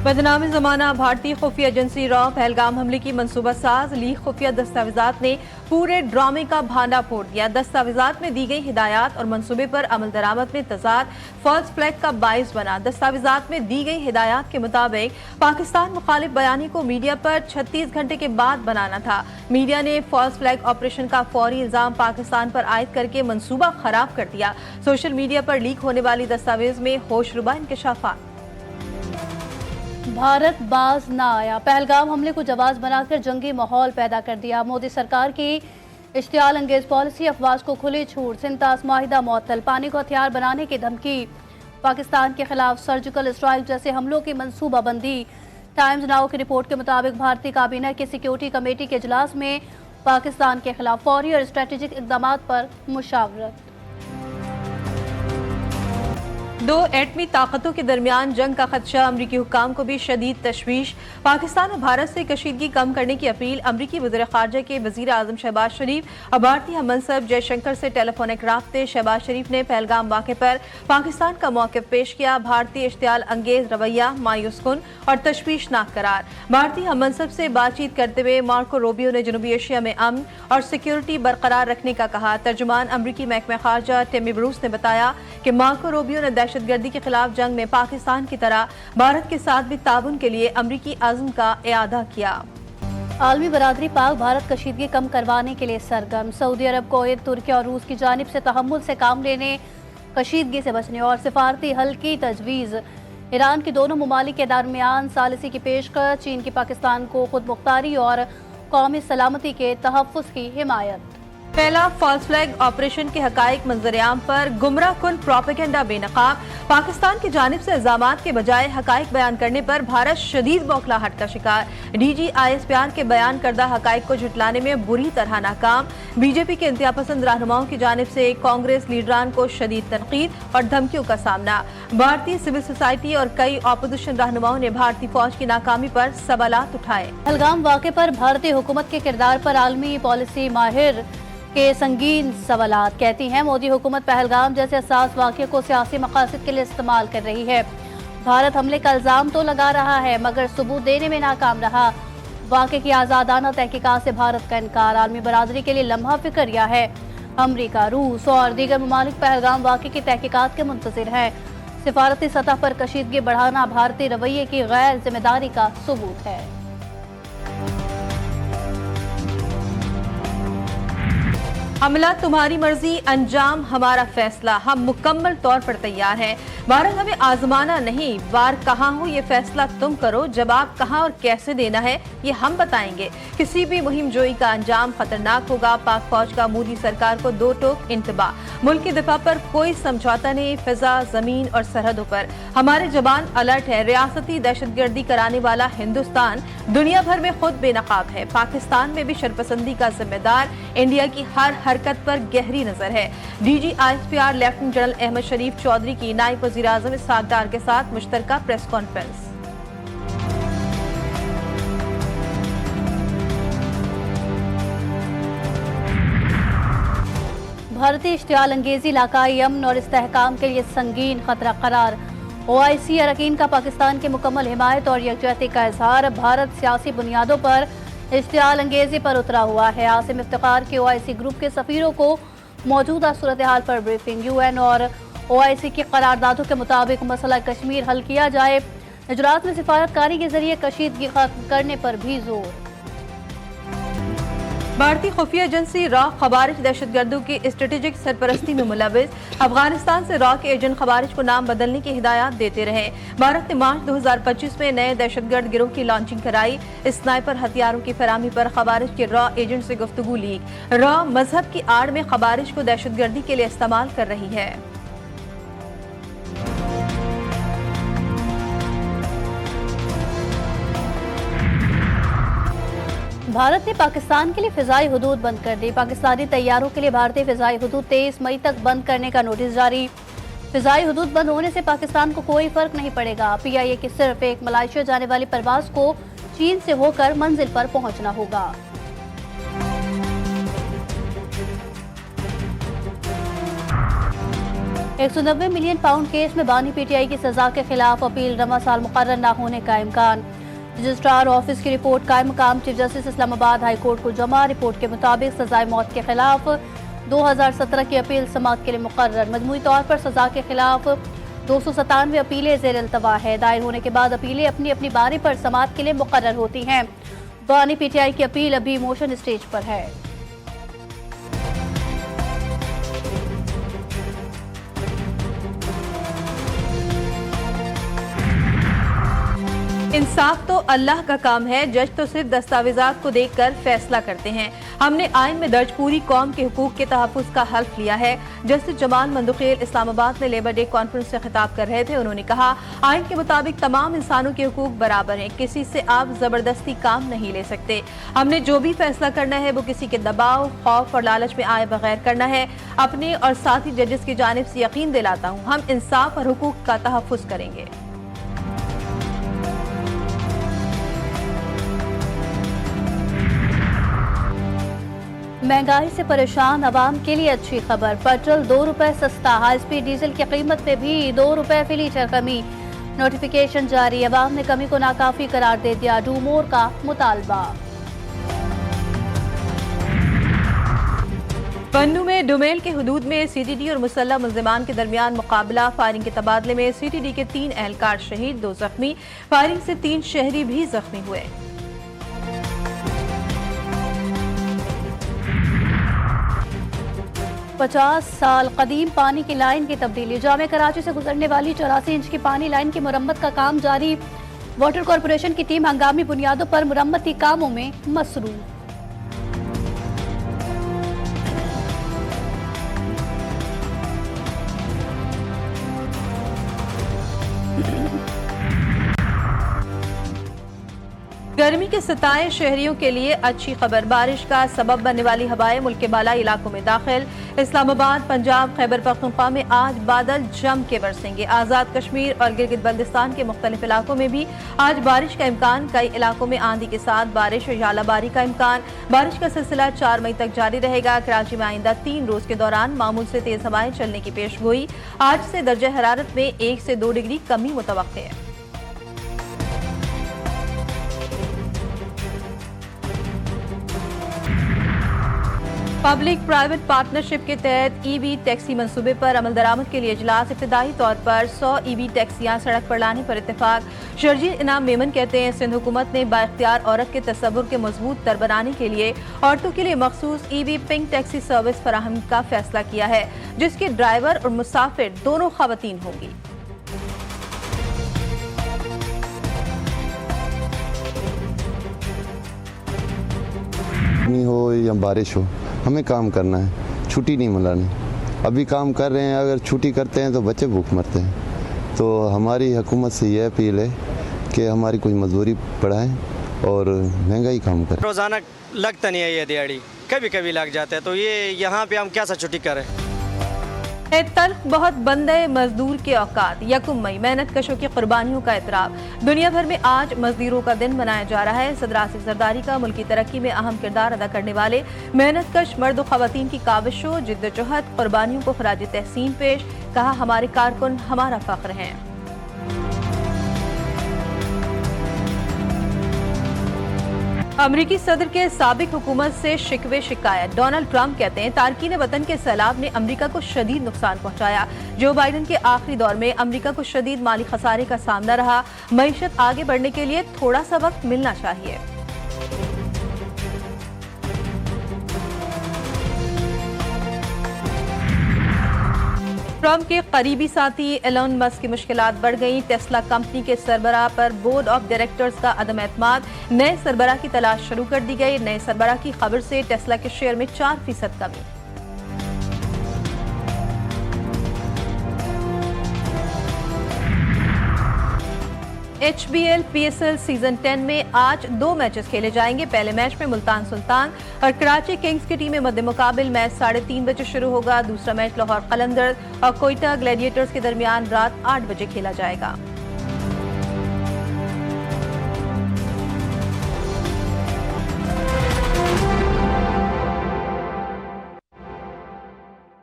बदनामी जमाना भारतीय खुफिया एजेंसी रॉ पहलगाम हमले की मंसूबा साज लीक खुफिया दस्तावेजात ने पूरे ड्रामे का भांडा फोड़ दिया। दस्तावेजात में दी गई हिदायत और मंसूबे पर अमल दरामद में तजाद फॉल्स फ्लैग का बाइस बना। दस्तावेजात में दी गई हिदायत के मुताबिक पाकिस्तान मुखालिफ बयानी को मीडिया पर 36 घंटे के बाद बनाना था। मीडिया ने फॉल्स फ्लैग ऑपरेशन का फौरी इल्जाम पाकिस्तान पर आयद करके मंसूबा खराब कर दिया। सोशल मीडिया पर लीक होने वाली दस्तावेज में होशरुबा इंकशाफात। भारत बाज न आया, पहलगाम हमले को जवाब बनाकर जंगी माहौल पैदा कर दिया। मोदी सरकार की इश्तियाल अंगेज पॉलिसी, अफवाज को खुली छूट, सिंतास माहिदा मुअत्तल, पानी को हथियार बनाने की धमकी, पाकिस्तान के खिलाफ सर्जिकल स्ट्राइक जैसे हमलों की मंसूबाबंदी। टाइम्स नाउ की रिपोर्ट के मुताबिक भारतीय काबीना की सिक्योरिटी कमेटी के इजलास में पाकिस्तान के खिलाफ फौरी और स्ट्रेटेजिक इकदाम पर मुशावरत। दो एटमी ताकतों के दरमियान जंग का खदशा, अमरीकी हुक्काम को भी शदीद तशवीश। पाकिस्तान और भारत से कशीदगी कम करने की अपील। अमरीकी वज़ीर ख़ारजा के वज़ीर आज़म शहबाज शरीफ और भारतीय हम मनसब जयशंकर से टेलीफोनिक राब्ते। शहबाज शरीफ ने पहलगाम वाक़े पर पाकिस्तान का मौक़िफ़ पेश किया। भारतीय इश्तियाल अंगेज रवैया मायूस कुन और तशवीशनाक करार। भारतीय हम मनसब से बातचीत करते हुए मार्को रूबियो ने जनूबी एशिया में अमन और सिक्योरिटी बरकरार रखने का कहा। तर्जुमान अमरीकी महकमा ख़ारजा टिमी ब्रूस ने बताया कि मार्को रूबियो ने दहशतगर्दी के खिलाफ जंग में पाकिस्तान की तरह भारत के साथ भी ताउन के लिए अमरीकी अज़्म का इआदा किया। आलमी बरादरी पाक भारत कशीदगी कम करवाने के लिए सरगर्म। सऊदी अरब, कुवैत, तुर्की और रूस की जानिब से तहम्मुल से काम लेने, कशीदगी से बचने और सिफारती हल की तजवीज़। ईरान की दोनों ममालिक के दरमियान सालिसी की पेशकश। चीन की पाकिस्तान को खुद मुख्तारी और कौमी सलामती के तहफ़्फ़ुज़ की हिमायत। पहला फॉल्स फ्लैग ऑपरेशन के हकाइक मंजरेआम पर गुमराह कुन प्रोपेगेंडा बेनकाब। पाकिस्तान की जानिब से इल्जामात के बजाय हकाइक बयान करने पर भारत शदीद बौखलाहट का शिकार। DGISPR के बयान करदा हकाइक को झुटलाने में बुरी तरह नाकाम। बीजेपी के इंतहा पसंद रहनुमाओं की जानिब से कांग्रेस लीडरान को शदीद तनकीद और धमकियों का सामना। भारतीय सिविल सोसाइटी और कई अपोजिशन रहनुमाओं ने भारतीय फौज की नाकामी पर सवालात उठाए। पहलगाम वाक़े पर भारतीय हुकूमत के किरदार पर आलमी पॉलिसी माहिर के संगीन सवालात। कहती हैं मोदी हुकूमत पहलगाम जैसे हसास वाक़े को सियासी मकासद के लिए इस्तेमाल कर रही है। भारत हमले का इल्ज़ाम तो लगा रहा है मगर सबूत देने में नाकाम रहा। वाक़े की आज़ादाना तहकीकात से भारत का इनकार आलमी बरादरी के लिए लम्हा फिक्रिया है। अमरीका, रूस और दीगर ममालिक पहलगाम वाक़े की तहकीकात के मुंतज़िर हैं। सिफारती सतह पर कशीदगी बढ़ाना भारतीय रवैये की गैर जिम्मेदारी का सबूत है। हमला तुम्हारी मर्जी, अंजाम हमारा फैसला, हम मुकम्मल तौर पर तैयार हैं। भारत हमें आजमाना नहीं, वार कहाँ हो ये फैसला तुम करो, जवाब कहाँ और कैसे देना है ये हम बताएंगे। किसी भी मुहिम जोई का अंजाम खतरनाक होगा। पाक फौज का मोदी सरकार को दो टोक इंतबाह। मुल्क की दिफा पर कोई समझौता नहीं, फिजा, जमीन और सरहदों पर हमारे जवान अलर्ट है। रियासती दहशतगर्दी कराने वाला हिंदुस्तान दुनिया भर में खुद बेनकाब है। पाकिस्तान में भी शरपसंदी का जिम्मेदार इंडिया की हर हरकत पर गहरी नजर है। DGISPR लेफ्टिनेंट जनरल अहमद शरीफ चौधरी की नायब वज़ीर आज़म इसहाक डार के साथ मुश्तरका प्रेस कॉन्फ्रेंस। भारतीय इश्तियाल अंगेजी इलाकाई अमन और इस्तेहकाम के लिए संगीन खतरा करार। OIC अरकान का पाकिस्तान की मुकम्मल हिमायत और यकजहती का इजहार। भारत सियासी बुनियादों पर इश्तियाल अंगेजी पर उतरा हुआ है। आसिम इफ्तिखार के OIC ग्रुप के सफीरों को मौजूदा सूरत हाल पर ब्रीफिंग। UN और OIC की करारदादों के मुताबिक मसला कश्मीर हल किया जाए। इजलास में सिफारतकारी के जरिए कशीदगी खत्म करने पर भी जोर। भारतीय खुफिया एजेंसी रॉ खवारिज दहशतगर्दों की स्ट्रेटेजिक सरपरस्ती में मुलविस। अफगानिस्तान से रॉ के एजेंट खवारिज को नाम बदलने की हिदायत देते रहे। भारत ने मार्च 2025 में नए दहशतगर्द गिरोह की लॉन्चिंग कराई। स्नाइपर हथियारों की फराहमी पर खवारिज के रॉ एजेंट से गुफ्तगू लीक। रॉ मजहब की आड़ में खवारिज को दहशतगर्दी के लिए इस्तेमाल कर रही है। भारत ने पाकिस्तान के लिए फिजाई हुदूद बंद कर दी। पाकिस्तानी तैयारों के लिए भारतीय फिजाई हुदूद 23 मई तक बंद करने का नोटिस जारी। फिजाई हुदूद बंद होने से पाकिस्तान को कोई फर्क नहीं पड़ेगा। PIA की सिर्फ एक मलेशिया जाने वाली परवाज को चीन से होकर मंजिल पर पहुंचना होगा। 190 मिलियन पाउंड केस में बानी पीटीआई की सजा के खिलाफ अपील, रवा साल मुकर्रर न होने का इम्कान। रजिस्ट्रार ऑफिस की रिपोर्ट कायम मकाम chief justice Islamabad high court को जमा। रिपोर्ट के मुताबिक सजाए मौत के खिलाफ 2017 की अपील समाअत के लिए मुकर्रर। मजमूई तौर पर सजा के खिलाफ 297 अपीलें ज़ेर इल्तवा है। दायर होने के बाद अपीलें अपनी अपनी बारी पर समाअत के लिए मुकर्रर होती हैं। बानी पीटीआई की अपील अभी मोशन स्टेज पर है। इंसाफ तो अल्लाह का काम है, जज तो सिर्फ दस्तावेजात को देखकर फैसला करते हैं। हमने आइन में दर्ज पूरी कौम के हुकूक के तहफ़्फ़ुज़ का हल्फ लिया है। जस्टिस जमाल मंदुखेल इस्लामाबाद में लेबर डे कॉन्फ्रेंस से खिताब कर रहे थे। उन्होंने कहा, आइन के मुताबिक तमाम इंसानों के हुकूक बराबर हैं, किसी से आप जबरदस्ती काम नहीं ले सकते। हमने जो भी फैसला करना है वो किसी के दबाव, खौफ और लालच में आए बगैर करना है। अपने और साथी जजेस की जानिब से यकीन दिलाता हूँ, हम इंसाफ और हुकूक का तहफ़्फ़ुज़ करेंगे। महंगाई से परेशान आवाम के लिए अच्छी खबर, पेट्रोल 2 रुपए सस्ता। हाई स्पीड डीजल की कीमत में भी 2 रुपए फी लीटर कमी। नोटिफिकेशन जारी, आवाम ने कमी को नाकाफी करार दे दिया। डू मोर का मुतालबा। पन्नू में डोमेल के हुदूद में सीटीडी और मुसल्लह मुल्जिमान के दरमियान मुकाबला। फायरिंग के तबादले में सीटीडी के 3 एहलकार शहीद, 2 जख्मी। फायरिंग से 3 शहरी भी जख्मी हुए। पचास साल कदीम पानी की लाइन की तब्दीली। जामे कराची से गुजरने वाली 84 इंच की पानी लाइन की मुरम्मत का काम जारी। वाटर कॉरपोरेशन की टीम हंगामी बुनियादों पर मुरम्मती कामों में मसरूफ। गर्मी के सताए शहरियों के लिए अच्छी खबर, बारिश का सबब बनने वाली हवाएं मुल्क के बालाई इलाकों में दाखिल। इस्लामाबाद, पंजाब, खैबर पख्तूनख्वा में आज बादल जम के बरसेंगे। आज़ाद कश्मीर और गिलगित बल्तिस्तान के मुख्तलिफ इलाकों में भी आज बारिश का इम्कान। कई इलाकों में आंधी के साथ बारिश और यालाबारी का इम्कान। बारिश का सिलसिला 4 मई तक जारी रहेगा। कराची में आइंदा 3 रोज के दौरान मामूल से तेज हवाएं चलने की पेशगोई। आज से दर्जा हरारत में 1 से 2 डिग्री कमी मुतवक्के है। पब्लिक प्राइवेट पार्टनरशिप के तहत ईवी टैक्सी मंसूबे पर अमल दरामद के लिए इजलास। इब्तदाई तौर पर 100 ईवी टैक्सियां सड़क पर लाने पर इत्तेफाक। शर्जील इनाम मेमन कहते हैं, सिंध हुकूमत ने बाइख्तियार औरत के तस्वुर के मजबूत तर बनाने के लिए औरतों के लिए मखसूस ईवी पिंक टैक्सी सर्विस फराहम का फैसला किया है, जिसके ड्राइवर और मुसाफिर दोनों खवातीन होंगी। हो या बारिश हो, हमें काम करना है, छुट्टी नहीं मिलानी। अभी काम कर रहे हैं, अगर छुट्टी करते हैं तो बच्चे भूख मरते हैं। तो हमारी हुकूमत से यह अपील है कि हमारी कुछ मजदूरी बढ़ाएं और महंगाई कम करें। रोज़ाना लगता नहीं है ये दिहाड़ी, कभी कभी लग जाता है, तो ये यहाँ पे हम कैसा छुट्टी करें। तल्ख बहुत बंदे मजदूर के औकात। 1 मई मेहनत कशों की कुर्बानियों का एतराफ। दुनिया भर में आज मजदूरों का दिन मनाया जा रहा है। सदर आसिफ जरदारी का मुल्की तरक्की में अहम किरदार अदा करने वाले मेहनत कश मर्द खवातीन की काविशों, जिद्दोजहद, कुर्बानियों को खराज तहसीन पेश। कहा, हमारे कारकुन हमारा फख्र हैं। अमरीकी सदर के साबिक हुकूमत से शिकवे शिकायत। डोनाल्ड ट्रंप कहते हैं, तारकीन वतन के सैलाब ने अमरीका को शदीद नुकसान पहुंचाया। जो बाइडन के आखिरी दौर में अमरीका को शदीद माली खसारे का सामना रहा। मईशत आगे बढ़ने के लिए थोड़ा सा वक्त मिलना चाहिए। ट्रंप के करीबी साथी एलोन मस्क की मुश्किलात बढ़ गई। टेस्ला कंपनी के सरबराह पर बोर्ड ऑफ डायरेक्टर्स का अदम एतमाद। नए सरबराह की तलाश शुरू कर दी गई। नए सरबराह की खबर से टेस्ला के शेयर में 4% कमी। HBL PSL सीजन 10 में आज 2 मैचेस खेले जाएंगे। पहले मैच में मुल्तान सुल्तान और कराची किंग्स की टीमें मद्दे मुकाबिल। मैच 3:30 बजे शुरू होगा। दूसरा मैच लाहौर कलंदर और कोयटा ग्लैडिएटर्स के दरमियान रात 8 बजे खेला जाएगा।